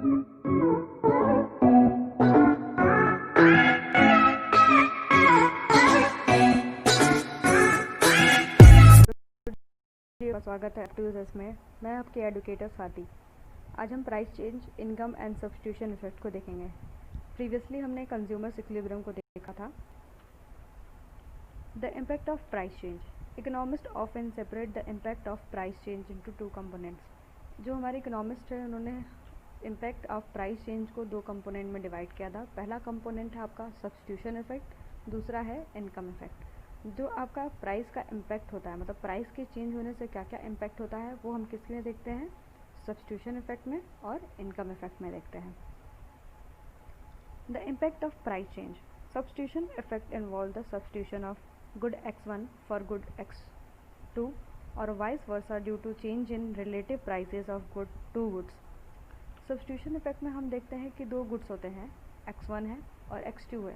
स्वागत है एक्टिविटीज में। मैं आपकी एडुकेटर स्वाति। आज हम price change, income and substitution effect को देखेंगे। प्रीवियसली हमने कंज्यूमर इक्विलिब्रियम को देखा था। The impact of price change. Economist often separate the impact of price change into two components. जो हमारे इकोनॉमिस्ट है उन्होंने इम्पैक्ट ऑफ प्राइस चेंज को दो कंपोनेंट में डिवाइड किया था। पहला कंपोनेंट है आपका सब्स्टिट्यूशन इफेक्ट, दूसरा है इनकम इफेक्ट। जो आपका प्राइस का इम्पैक्ट होता है, मतलब प्राइस के चेंज होने से क्या क्या इम्पैक्ट होता है, वो हम किस में देखते हैं, सब्स्टिट्यूशन इफेक्ट में और इनकम इफेक्ट में देखते हैं। The impact of price change. Substitution effect involve the substitution of good x1 for good x2 और vice versa due to change in relative prices of two goods. Substitution effect में हम देखते हैं कि दो गुड्स होते हैं, x1 है और x2 है।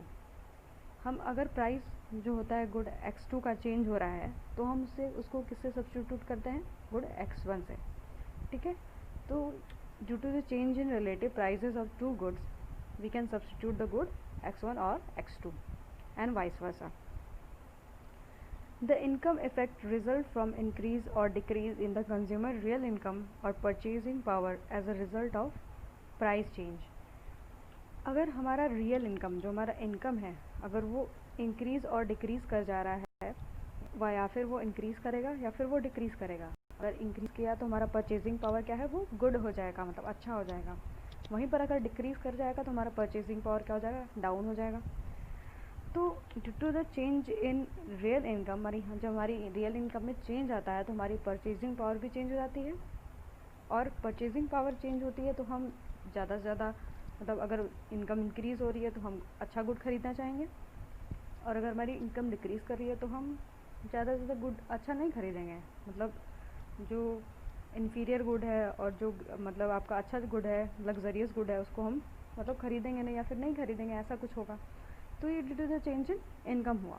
हम अगर प्राइस जो होता है गुड x2 का चेंज हो रहा है तो हम उसको किससे सब्स्टिट्यूट करते हैं, गुड x1 से। ठीक है, तो due to the change in relative prices of two goods we can substitute the good x1 और x2 and vice versa. The income effect result from increase और decrease in the consumer real income और purchasing power as a result of price change. अगर हमारा real income, जो हमारा income है, अगर वो इंक्रीज़ और डिक्रीज़ कर जा रहा है, वह या फिर वो इंक्रीज़ करेगा या फिर वो डिक्रीज़ करेगा। अगर इंक्रीज़ किया तो हमारा परचेजिंग पावर क्या है, वो गुड हो जाएगा, मतलब अच्छा हो जाएगा। वहीं पर अगर डिक्रीज़ कर जाएगा तो हमारा परचेजिंग पावर क्या हो जाएगा, डाउन हो जाएगा। तो due to the change in real income, जब हमारी रियल इनकम में चेंज आता है तो हमारी परचेजिंग पावर भी चेंज हो जाती है, और परचेजिंग पावर चेंज होती है तो हम ज़्यादा से ज़्यादा, मतलब अगर इनकम इंक्रीज़ हो रही है तो हम अच्छा गुड खरीदना चाहेंगे, और अगर हमारी इनकम डिक्रीज़ कर रही है तो हम ज़्यादा से ज़्यादा गुड अच्छा नहीं खरीदेंगे। मतलब जो इन्फीरियर गुड है और जो मतलब आपका अच्छा गुड है, लग्जरियस गुड है, उसको हम मतलब खरीदेंगे नहीं या फिर नहीं खरीदेंगे, ऐसा कुछ होगा। तो ये due to the change in income हुआ।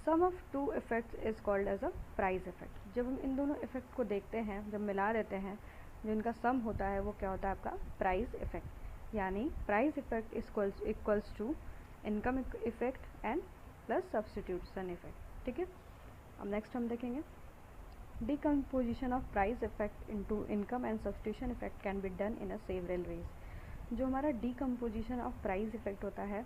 Sum of two effects is called as a price effect. जब हम इन दोनों इफेक्ट को देखते हैं, जब मिला देते हैं, जो इनका सम होता है वो क्या होता है, आपका प्राइस इफेक्ट। यानी price effect equals to income effect and plus substitution effect. ठीक है, अब नेक्स्ट हम देखेंगे decomposition of price effect into income and substitution effect can be done in a several ways. जो हमारा डिकम्पोजिशन ऑफ प्राइस इफेक्ट होता है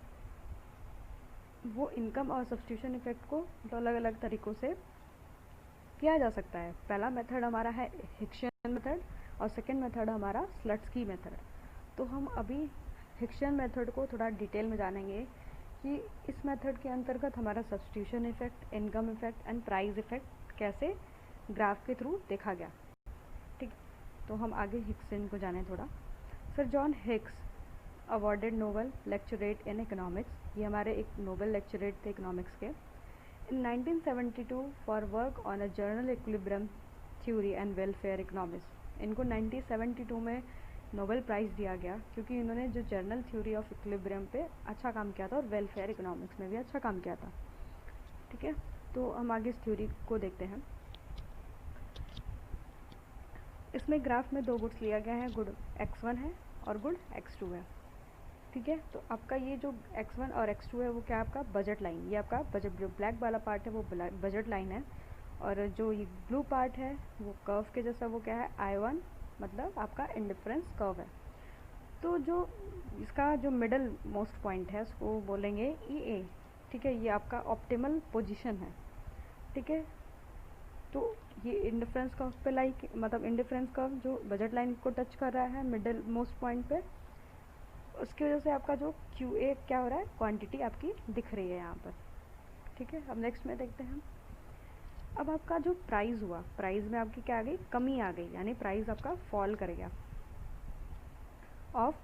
वो इनकम और सब्स्टिट्यूशन इफेक्ट को तो अलग अलग तरीक़ों से किया जा सकता है। पहला मेथड हमारा है हिक्सन मेथड और सेकेंड मेथड हमारा स्लट्सकी मेथड। तो हम अभी हिक्सन मेथड को थोड़ा डिटेल में जानेंगे कि इस मेथड के अंतर्गत हमारा substitution effect, income effect and price effect कैसे ग्राफ के थ्रू देखा गया। ठीक, तो हम आगे हिक्सन को जाने थोड़ा। Sir John Hicks awarded Nobel lecturette in economics. ये हमारे एक नोबेल लेक्चरेट थे इकोनॉमिक्स के इन 1972 for work on a journal equilibrium theory and welfare economics. इनको 1972 में नोबेल प्राइज़ दिया गया क्योंकि इन्होंने जो जर्नल थ्योरी ऑफ इक्विलिब्रियम पे अच्छा काम किया था और वेलफेयर इकोनॉमिक्स में भी अच्छा काम किया था। ठीक है, तो हम आगे इस थ्योरी को देखते हैं। इसमें ग्राफ में दो गुड्स लिया गया है, गुड x1 है और गुड x2 है। ठीक है, तो आपका ये जो x1 और x2 है वो क्या है, आपका बजट लाइन। ये आपका बजट, जो ब्लैक वाला पार्ट है वो बजट लाइन है, और जो ये ब्लू पार्ट है वो कर्व के जैसा, वो क्या है, I1, मतलब आपका इंडिफरेंस कर्व है। तो जो इसका जो मिडल मोस्ट पॉइंट है उसको बोलेंगे EA। ठीक है, ये आपका ऑप्टिमल पोजीशन है। ठीक है, तो ये इंडिफरेंस कर्व पे मतलब इंडिफरेंस कर्व जो बजट लाइन को टच कर रहा है मिडल मोस्ट पॉइंट पे, उसकी वजह से आपका जो QA क्या हो रहा है, क्वांटिटी आपकी दिख रही है यहाँ पर। ठीक है, अब नेक्स्ट में देखते हैं। अब आपका जो प्राइस हुआ, प्राइस में आपकी क्या आ गई, कमी आ गई, यानी प्राइस आपका फॉल करेगा ऑफ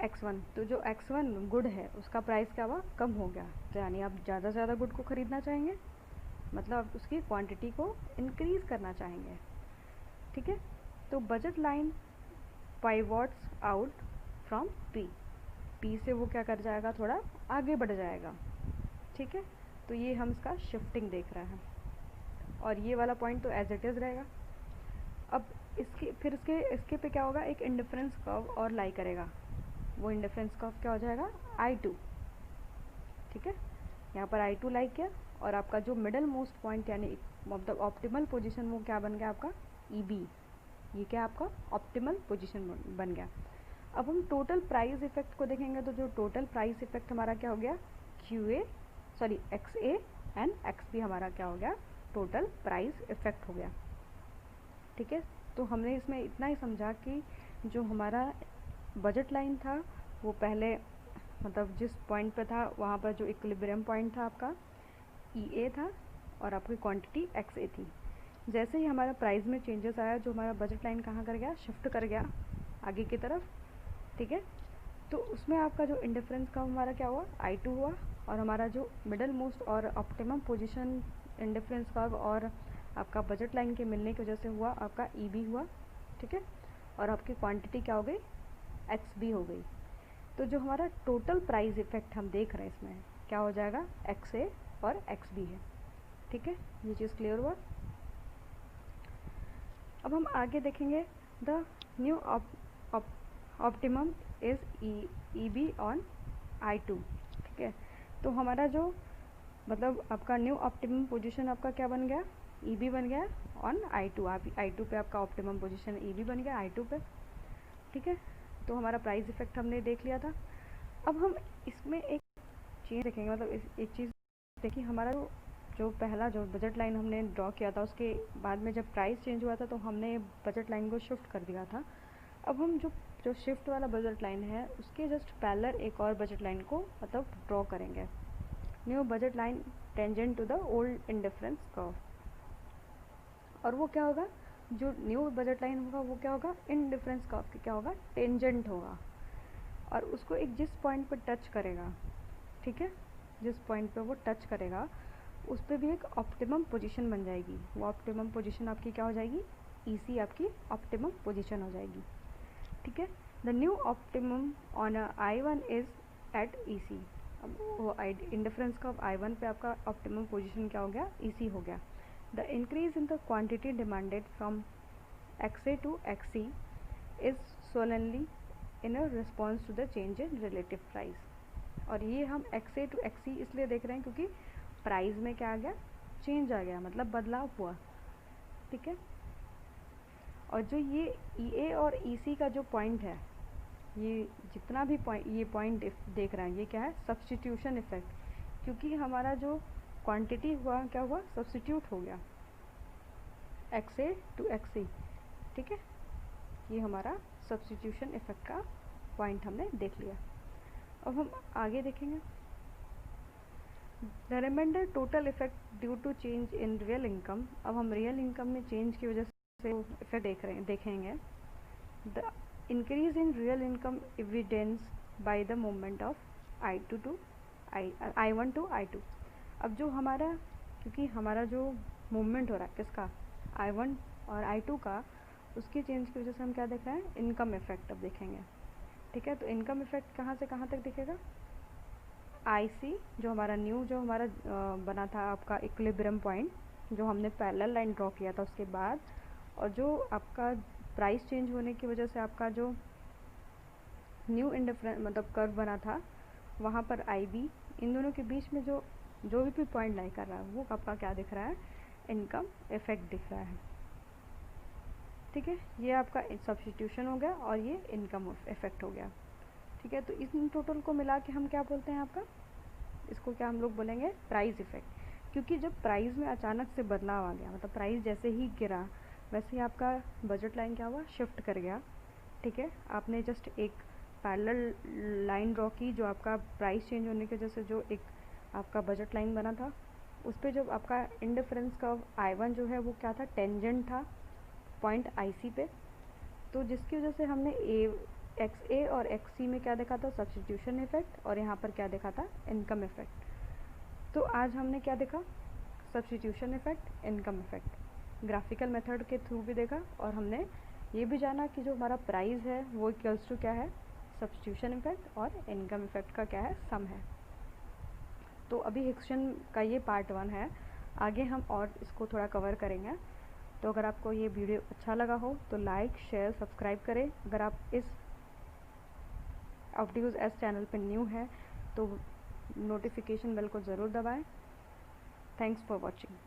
x1। तो जो x1 गुड है उसका प्राइस क्या हुआ, कम हो गया। तो यानी आप ज़्यादा से ज़्यादा गुड को ख़रीदना चाहेंगे, मतलब आप उसकी क्वांटिटी को इंक्रीज़ करना चाहेंगे। ठीक है, तो budget line pivots out from P से वो क्या कर जाएगा, थोड़ा आगे बढ़ जाएगा। ठीक है, तो ये हम इसका शिफ्टिंग देख रहे हैं, और ये वाला पॉइंट तो एज इट इज़ रहेगा। अब इसके पे क्या होगा, एक इंडिफरेंस कर्व और लाई करेगा। वो इंडिफरेंस कर्व क्या हो जाएगा, I2। ठीक है, यहाँ पर I2 लाई किया और आपका जो मिडल मोस्ट पॉइंट यानी मतलब ऑप्टिमल पोजीशन वो क्या बन गया आपका EB। ये क्या आपका ऑप्टिमल पोजीशन बन गया। अब हम टोटल प्राइस इफेक्ट को देखेंगे तो जो टोटल प्राइस इफेक्ट हमारा क्या हो गया, XA एंड XB हमारा क्या हो गया, टोटल प्राइस इफेक्ट हो गया। ठीक है, तो हमने इसमें इतना ही समझा कि जो हमारा बजट लाइन था वो पहले मतलब जिस पॉइंट पे था वहाँ पर जो इक्विलिब्रियम पॉइंट था आपका EA था और आपकी क्वांटिटी XA थी। जैसे ही हमारा प्राइस में चेंजेस आया, जो हमारा बजट लाइन कहाँ कर गया, शिफ्ट कर गया आगे की तरफ। ठीक है, तो उसमें आपका जो इंडिफरेंस का हमारा क्या हुआ, I2 हुआ और हमारा जो मिडल मोस्ट और ऑप्टिमम पोजीशन इंडिफरेंस का और आपका बजट लाइन के मिलने की वजह से हुआ आपका EB हुआ। ठीक है, और आपकी क्वांटिटी क्या हो गई, XB हो गई। तो जो हमारा टोटल प्राइस इफेक्ट हम देख रहे हैं इसमें क्या हो जाएगा, XA और XB है। ठीक है, ये चीज़ क्लियर हुआ। अब हम आगे देखेंगे, the new optimum is EB on I2। ठीक है, तो हमारा जो मतलब आपका न्यू ऑप्टिमम पोजीशन आपका क्या बन गया, EB बन गया ऑन I2। आप I2 पे आपका ऑप्टिमम पोजीशन EB बन गया I2 पे। ठीक है, तो हमारा प्राइस इफेक्ट हमने देख लिया था। अब हम इसमें एक चीज़ देखेंगे, मतलब एक चीज़ देखिए, हमारा जो पहला जो बजट लाइन हमने ड्रॉ किया था उसके बाद में जब प्राइस चेंज हुआ था तो हमने बजट लाइन को शिफ्ट कर दिया था। अब हम जो शिफ्ट वाला बजट लाइन है उसके जस्ट पैरेलल एक और बजट लाइन को मतलब ड्रॉ करेंगे, new budget line tangent to the old indifference curve. और वो क्या होगा, जो न्यू बजट लाइन होगा वो क्या होगा, इंडिफरेंस कर्व के क्या होगा, टेंजेंट होगा और उसको एक जिस पॉइंट पर टच करेगा, ठीक है, जिस पॉइंट पे वो टच करेगा उस पर भी एक ऑप्टिमम पोजीशन बन जाएगी। वो ऑप्टिमम पोजीशन आपकी क्या हो जाएगी, EC आपकी ऑप्टिमम पोजीशन हो जाएगी। ठीक है, the new optimum on I1 is at EC। अब वो इंडिफरेंस का I1 पे आपका ऑप्टिमम पोजीशन क्या हो गया, EC हो गया। The increase in the quantity demanded from XA to XC is solely in a response to the change in relative price. और ये हम XA टू XC इसलिए देख रहे हैं क्योंकि प्राइस में क्या आ गया, चेंज आ गया, मतलब बदलाव हुआ। ठीक है, और जो ये EA और EC का जो पॉइंट है, ये जितना भी पॉइंट देख रहे हैं ये क्या है, सब्स्टिट्यूशन इफेक्ट, क्योंकि हमारा जो क्वांटिटी हुआ क्या हुआ, सब्स्टिट्यूट हो गया XA टू XC। ठीक है, ये हमारा सब्स्टिट्यूशन इफेक्ट का पॉइंट हमने देख लिया। अब हम आगे देखेंगे, the remainder total effect due to change in real income. अब हम रियल इनकम में चेंज की वजह से इफेक्ट देखेंगे। The increase in real income evidence by the movement of I1 to I2। अब जो हमारा, क्योंकि हमारा जो मूवमेंट हो रहा है किसका, I1 और I2 का, उसकी चेंज की वजह से हम क्या देख रहे हैं, इनकम इफेक्ट अब देखेंगे। ठीक है, तो इनकम इफेक्ट कहाँ से कहाँ तक दिखेगा, IC जो हमारा बना था आपका इक्विलिब्रियम पॉइंट, जो हमने पैरेलल लाइन ड्रॉ किया था उसके बाद, और जो आपका प्राइस चेंज होने की वजह से आपका जो न्यू इंडिफरेंस मतलब कर्व बना था वहाँ पर IB, इन दोनों के बीच में जो भी पॉइंट लाई कर रहा है वो आपका क्या दिख रहा है, इनकम इफेक्ट दिख रहा है। ठीक है, ये आपका सब्स्टिट्यूशन हो गया और ये इनकम इफेक्ट हो गया। ठीक है, तो इस टोटल को मिला के हम क्या बोलते हैं आपका, इसको क्या हम लोग बोलेंगे, प्राइस इफेक्ट। क्योंकि जब प्राइस में अचानक से बदलाव आ गया, मतलब प्राइस जैसे ही गिरा वैसे ही आपका बजट लाइन क्या हुआ, शिफ्ट कर गया। ठीक है, आपने जस्ट एक पैरेलल लाइन ड्रॉ की, जो आपका प्राइस चेंज होने की वजह से जो एक आपका बजट लाइन बना था उस पर जब आपका इंडिफरेंस का I1 जो है वो क्या था, टेंजेंट था पॉइंट IC पे, तो जिसकी वजह से हमने XA और XC में क्या देखा था, सब्स्टिट्यूशन इफेक्ट, और यहाँ पर क्या देखा था, इनकम इफेक्ट। तो आज हमने क्या देखा, substitution effect, income effect, graphical method के थ्रू भी देखा, और हमने ये भी जाना कि जो हमारा प्राइस है वो इक्वल्स टू क्या है, सब्स्टिट्यूशन इफेक्ट, और इनकम इफेक्ट का क्या है, सम है। तो अभी हिक्सन का ये पार्ट 1 है, आगे हम और इसको थोड़ा कवर करेंगे। तो अगर आपको ये वीडियो अच्छा लगा हो तो लाइक शेयर सब्सक्राइब करें। अगर आप इस ऑप्टिक्स एस चैनल पर न्यू है तो नोटिफिकेशन बेल को ज़रूर दबाएं। Thanks for watching.